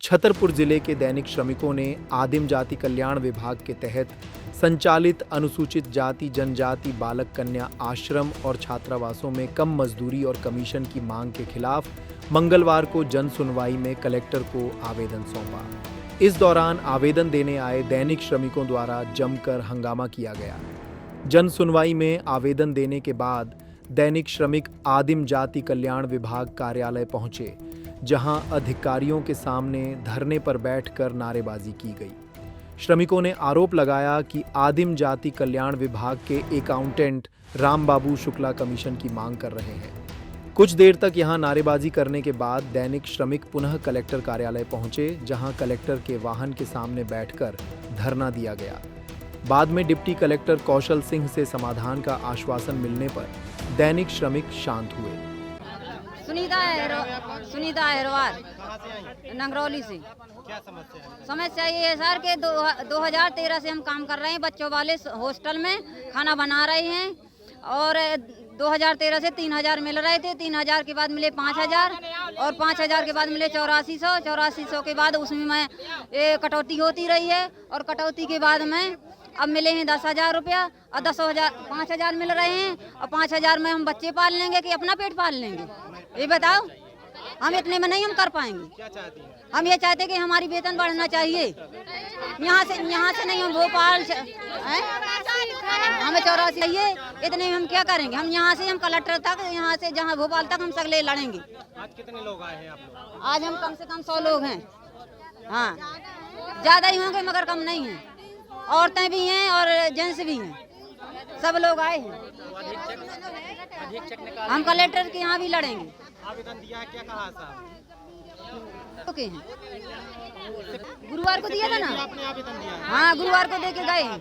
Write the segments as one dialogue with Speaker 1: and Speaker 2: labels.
Speaker 1: छतरपुर जिले के दैनिक श्रमिकों ने आदिम जाति कल्याण विभाग के तहत संचालित अनुसूचित जाति जनजाति बालक कन्या आश्रम और छात्रावासों में कम मजदूरी और कमीशन की मांग के खिलाफ मंगलवार को जन सुनवाई में कलेक्टर को आवेदन सौंपा। इस दौरान आवेदन देने आए दैनिक श्रमिकों द्वारा जमकर हंगामा किया गया। जन सुनवाई में आवेदन देने के बाद दैनिक श्रमिक आदिम जाति कल्याण विभाग कार्यालय पहुंचे, जहां अधिकारियों के सामने धरने पर बैठकर नारेबाजी की गई। श्रमिकों ने आरोप लगाया कि आदिम जाति कल्याण विभाग के अकाउंटेंट रामबाबू शुक्ला कमीशन की मांग कर रहे हैं। कुछ देर तक यहां नारेबाजी करने के बाद दैनिक श्रमिक पुनः कलेक्टर कार्यालय पहुंचे, जहां कलेक्टर के वाहन के सामने बैठकर धरना दिया गया। बाद में डिप्टी कलेक्टर कौशल सिंह से समाधान का आश्वासन मिलने पर दैनिक श्रमिक शांत हुए।
Speaker 2: सुनीता अहरवार नंगरौली से।
Speaker 3: क्या समस्या है?
Speaker 2: समस्या ये है सर कि 2013 से हम काम कर रहे हैं, बच्चों वाले हॉस्टल में खाना बना रहे हैं और 2013 से 3000 मिल रहे थे। 3000 के बाद मिले 5000 और 5000 के बाद मिले 8400 के बाद उसमें मैं कटौती होती रही है और कटौती के बाद में अब मिले हैं 10,000 रुपया और 5,000 मिल रहे हैं और 5,000 में हम बच्चे पाल लेंगे कि अपना पेट पाल लेंगे? ये बताओ। हम इतने में नहीं हम कर पाएंगे।
Speaker 3: क्या चाहती हैं?
Speaker 2: हम ये चाहते कि हमारी वेतन बढ़ना चाहिए। यहाँ से नहीं, हम भोपाल हमें 84 चाहिए। इतने में हम क्या करेंगे? हम यहाँ से हम कलेक्टर तक, यहाँ से जहाँ भोपाल तक हम सगले लड़ेंगे।
Speaker 3: आज कितने लोग आए हैं आप लोग?
Speaker 2: आज हम कम से कम 100 लोग हैं। हाँ, ज़्यादा ही होंगे मगर कम नहीं हैं। औरतें भी हैं और जेंट्स भी हैं, सब लोग आए हैं। हम कलेक्टर के यहाँ भी लड़ेंगे।
Speaker 3: आवेदन दिया है, क्या कहा साहब?
Speaker 2: ओके हैं। गुरुवार को दिया था ना?
Speaker 3: आपने आवेदन दिया है?
Speaker 2: हाँ, गुरुवार को दे के गए हैं।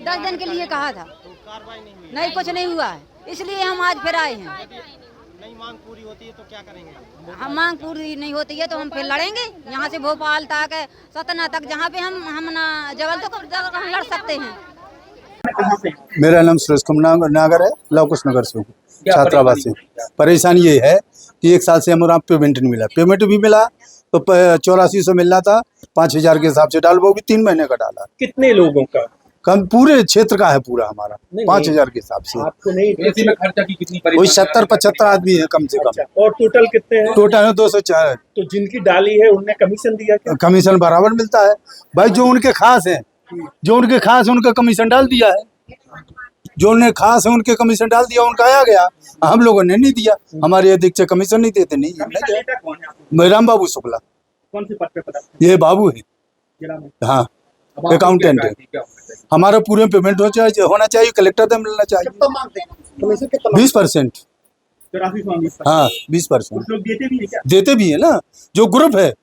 Speaker 2: 10 दिन के लिए कहा था।
Speaker 3: तो कार्रवाई नहीं हुई?
Speaker 2: नहीं, कुछ नहीं हुआ है, इसलिए हम आज फिर आए हैं।
Speaker 3: नहीं मांग पूरी होती है तो क्या करेंगे?
Speaker 2: हम मांग पूरी नहीं होती है तो हम फिर लड़ेंगे। यहाँ से भोपाल तक, सतना तक, जहाँ पे हम ना जबल तक हम लड़ सकते हैं।
Speaker 4: मेरा नाम सुरेश कुमार नागर है, लवकुश नगर से हूँ, छात्रावास से। परेशानी ये है कि 1 साल से हमारा पेमेंट नहीं मिला। पेमेंट भी मिला तो 8400 मिल रहा था, 5000 के हिसाब से डाल, वो भी 3 महीने का डाला।
Speaker 5: कितने लोगों का?
Speaker 4: कम पूरे क्षेत्र का है पूरा हमारा, 5000 के हिसाब से।
Speaker 5: आपको नहीं
Speaker 6: में खर्चा की कितनी
Speaker 4: वही 70-75 आदमी है कम से कम।
Speaker 5: अच्छा, और टोटल कितने हैं?
Speaker 4: टोटल है 204।
Speaker 5: तो जिनकी डाली है उनने कमीशन दिया क्या?
Speaker 4: कमीशन बराबर मिलता है भाई। जो उनके खास है, उनका कमीशन डाल दिया है। जो उन्हें खास है उनके कमीशन डाल दिया, उनका आ गया। हम लोगों ने नहीं दिया। हमारे अध्यक्ष कमीशन नहीं देते। नहीं,
Speaker 5: कौन है?
Speaker 4: राम बाबू शुक्ला।
Speaker 5: कौन से पद पे पता?
Speaker 4: ये बाबू है।
Speaker 5: जिला में?
Speaker 4: हाँ, अकाउंटेंट है। हमारा पूरे पेमेंट होना चाहिए, कलेक्टर से मिलना चाहिए। 20%।
Speaker 5: 84
Speaker 4: हाँ, 20%।
Speaker 5: लोग देते भी है क्या?
Speaker 4: देते भी है ना, जो ग्रुप है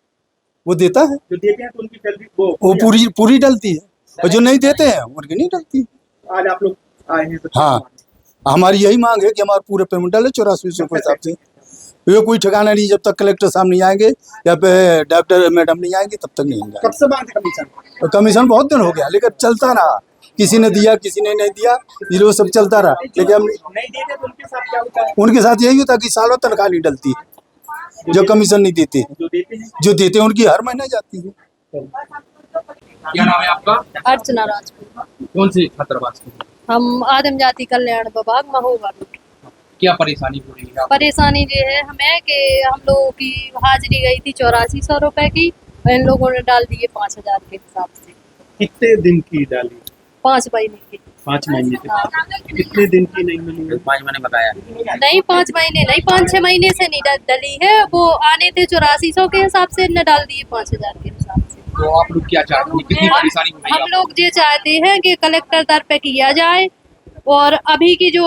Speaker 4: वो देता है।
Speaker 5: जो देते हैं तो उनकी सैलरी
Speaker 4: वो पूरी डलती है, और जो नहीं देते हैं उनकी नहीं डलती।
Speaker 5: आज आप लोग आए हैं तो
Speaker 4: हाँ, हमारी यही मांग है कि हमारा पूरे पेमेंट डाले 8400 के हिसाब से। ये कोई ठिकाना नहीं, जब तक कलेक्टर साहब नहीं आएंगे या फिर डॉक्टर मैडम नहीं आएंगे तब तक नहीं आएंगे।
Speaker 5: कब से मांग कमीशन?
Speaker 4: कमीशन बहुत दिन हो गया, लेकिन चलता रहा। किसी ने दिया, किसी ने नहीं दिया, ये लोग सब चलता रहा। लेकिन हम
Speaker 5: नहीं देते तो उनके साथ क्या होता है?
Speaker 4: उनके साथ यही होता कि सालों तनख्वाह नहीं डलती है। जो कमीशन नहीं देते, जो देते हैं उनकी हर महीने जाती है।
Speaker 6: क्या नाम है आपका?
Speaker 7: अर्चना राजपूत।
Speaker 6: कौन से छात्रावास में?
Speaker 7: हम आदिम जाति कल्याण विभाग महोबा।
Speaker 6: क्या परेशानी हो रही है आपको?
Speaker 7: परेशानी ये है हमें कि हम लोगों की हाजिरी गई थी 8400 रुपए की, इन लोगों ने डाल दिए 5000 के हिसाब से।
Speaker 5: कितने दिन की डाली?
Speaker 7: 5 महीने की।
Speaker 5: 5 महीने से कितने दिन की नहीं मिली?
Speaker 6: 5 महीने बताया
Speaker 7: नहीं, 5 महीने नहीं, 5-6 महीने से नहीं डली है। वो आने थे 8400 के हिसाब से, न डाल दिए 5000 के हिसाब से।
Speaker 6: तो आप लोग क्या चाहते हैं? कितनी परेशानी हो रही है?
Speaker 7: हम लोग ये चाहते हैं कि कलेक्टर तरफ पे किया जाए, और अभी की जो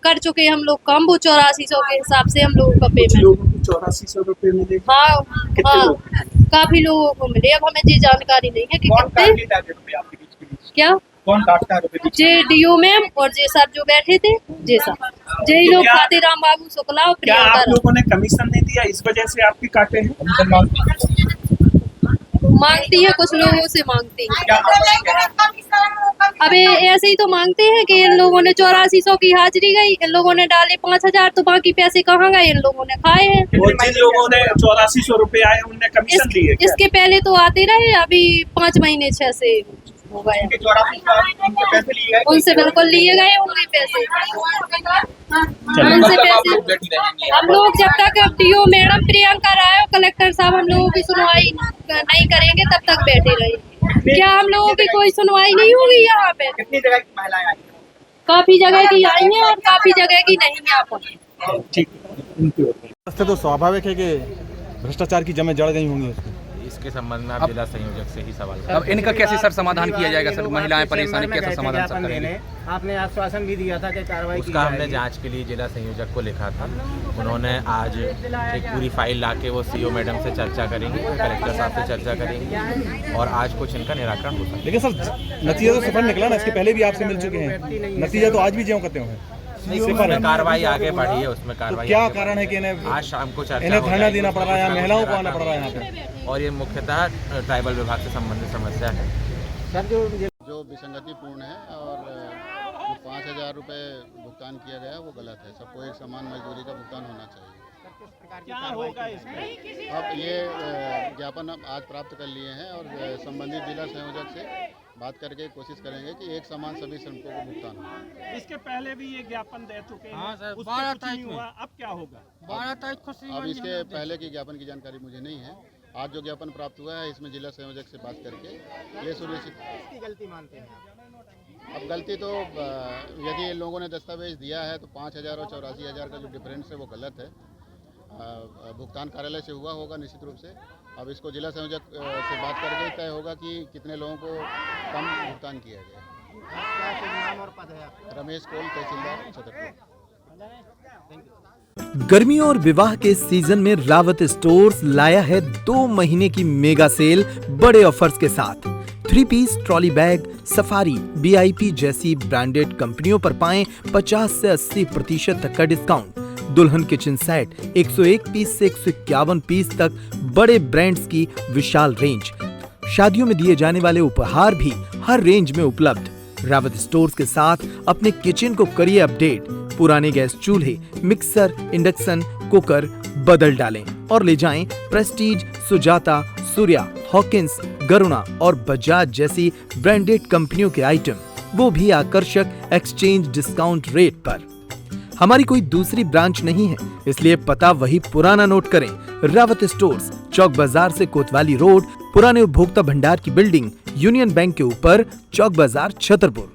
Speaker 7: कर चुके हम लोग काम, वो 8400 के हिसाब से हम लोगों का पेमेंट।
Speaker 5: लोगों को 8400 रुपये मिले?
Speaker 7: हाँ,
Speaker 5: लोग?
Speaker 7: काफी लोगों को मिले। अब हमें ये जानकारी नहीं है कि कितने। क्या?
Speaker 5: कौन काटता है रुपये?
Speaker 7: जे डीओ मैम और जे सर जो बैठे थे, जे सर, जे लोग खाते राम बाबू शुक्ला और
Speaker 5: क्या आप
Speaker 7: प्रियंका।
Speaker 5: लोगों ने कमीशन नहीं दिया, इस वजह से आपकी काटे हैं?
Speaker 7: मांगती है, कुछ लोगों से मांगती है।
Speaker 5: क्या मांगते हैं?
Speaker 7: अबे ऐसे ही तो मांगते हैं कि इन लोगों ने 8400 की हाजिरी गई, इन लोगों ने डाले 5000, तो बाकी पैसे कहाँ गए? इन लोगों ने खाए हैं।
Speaker 5: और जिन लोगों ने 8400 रुपए आए उनने कमीशन लिए क्या?
Speaker 7: इसके पहले तो आते रहे, अभी 5 महीने 6 से हो गए।
Speaker 5: उनके 8400 उनके पैसे लिए गए?
Speaker 7: उनसे बिल्कुल लिए गए होंगे पैसे, उनसे पैसे। हम लोग जब तक DO madam Priyanka Rai, collector साहब हम लोगों की सुनवाई नहीं करेंगे तब तक बैठे रहेंगे। क्या हम लोगों की कोई सुनवाई नहीं होगी यहाँ पे?
Speaker 5: कितनी जगह की महिलाएं आई हैं?
Speaker 7: काफी जगह की आई हैं और काफी जगह की नहीं है। आप
Speaker 5: ठीक, उनकी ओर से।
Speaker 8: इससे तो स्वाभाविक है कि भ्रष्टाचार की जमें जड़ गई होंगी उसमें।
Speaker 9: इसके संबंध में आप जिला संयोजक से ही सवाल करें।
Speaker 6: अब इनका कैसे सर समाधान किया जाएगा सर? महिलाएं परेशानी कैसे समाधान सर करेंगे?
Speaker 3: आपने आश्वासन भी दिया था कि कार्रवाई की
Speaker 9: उसका हमने
Speaker 3: जाएगी।
Speaker 9: जांच के लिए जिला संयोजक को लिखा था। उन्होंने आज एक पूरी फाइल लाके वो सीओ मैडम से चर्चा करेंगे, कलेक्टर साहब से चर्चा करेंगे और आज कुछ इनका निराकरण हो सकता है।
Speaker 8: लेकिन सर नतीजा तो सफल निकला ना, इसके पहले भी आपसे मिल चुके हैं, नतीजा तो आज भी ज्यों करते हैं।
Speaker 9: उसमें कार्रवाई आगे बढ़ी है, उसमें
Speaker 8: तो
Speaker 9: कार्रवाई
Speaker 8: क्या
Speaker 9: आगे
Speaker 8: कारण है कि इन्हें
Speaker 9: आज शाम को चर्चा
Speaker 8: इन्हें
Speaker 9: हो
Speaker 8: धरना
Speaker 9: जाएगी।
Speaker 8: देना पड़ रहा है, महिलाओं को आना पड़ रहा है यहाँ पे?
Speaker 9: और ये मुख्यतः ट्राइबल विभाग से संबंधित समस्या है।
Speaker 3: सर
Speaker 10: जो विसंगतिपूर्ण है और जो 5000 रुपये भुगतान किया गया है वो गलत है। सबको एक समान मजदूरी का भुगतान होना चाहिए।
Speaker 5: क्या होगा इसमें?
Speaker 10: अब ये ज्ञापन हम आज प्राप्त कर लिए हैं और संबंधित जिला संयोजक से बात करके कोशिश करेंगे कि एक समान सभी श्रमिकों को भुगतान हो।
Speaker 5: इसके पहले भी ये ज्ञापन दे चुके हैं।
Speaker 3: हाँ सर,
Speaker 5: उस पे
Speaker 3: 12
Speaker 5: कुछ
Speaker 3: तारीख
Speaker 5: नहीं
Speaker 3: में।
Speaker 5: हुआ, अब क्या होगा?
Speaker 3: 12 तारीख को
Speaker 10: अब इसके पहले की ज्ञापन की जानकारी मुझे नहीं है। आज जो ज्ञापन प्राप्त हुआ है इसमें जिला संयोजक से बात करके ये सुनिश्चित।
Speaker 3: इसकी गलती मानते हैं आप?
Speaker 10: अब गलती तो यदि इन लोगों ने दस्तावेज दिया है तो 5000 और 84,000 का जो डिफरेंस है वो गलत है। भुगतान कार्यालय से हुआ होगा निश्चित रूप से। अब इसको जिला संयोजक से बात करके तय होगा कि कितने लोगों को कम भुगतान किया गया।
Speaker 3: क्या शुभ नाम और पद है आपका?
Speaker 10: रमेश कोल, तहसीलदार छतरपुर।
Speaker 1: गर्मियों और विवाह के सीजन में रावत स्टोर्स लाया है 2 महीने की मेगा सेल बड़े ऑफर्स के साथ। 3 piece trolley bag, Safari, VIP जैसी ब्रांडेड कंपनियों पर पाएं 50 से 80% तक का डिस्काउंट। दुल्हन किचन सेट 101 पीस से 151 पीस तक बड़े ब्रांड्स की विशाल रेंज। शादियों में दिए जाने वाले उपहार भी हर रेंज में उपलब्ध। रावत स्टोर्स के साथ अपने किचन को करिए अपडेट। पुराने गैस चूल्हे, मिक्सर, इंडक्शन कुकर बदल डालें और ले जाएं प्रेस्टीज, सुजाता, सूर्या, हॉकिंस, गरुणा और बजाज जैसी ब्रांडेड कंपनियों के आइटम, वो भी आकर्षक एक्सचेंज डिस्काउंट रेट पर। हमारी कोई दूसरी ब्रांच नहीं है, इसलिए पता वही पुराना नोट करें। रावत स्टोर्स, चौक बाजार से कोतवाली रोड, पुराने उपभोक्ता भंडार की बिल्डिंग, यूनियन बैंक के ऊपर, चौक बाजार, छतरपुर।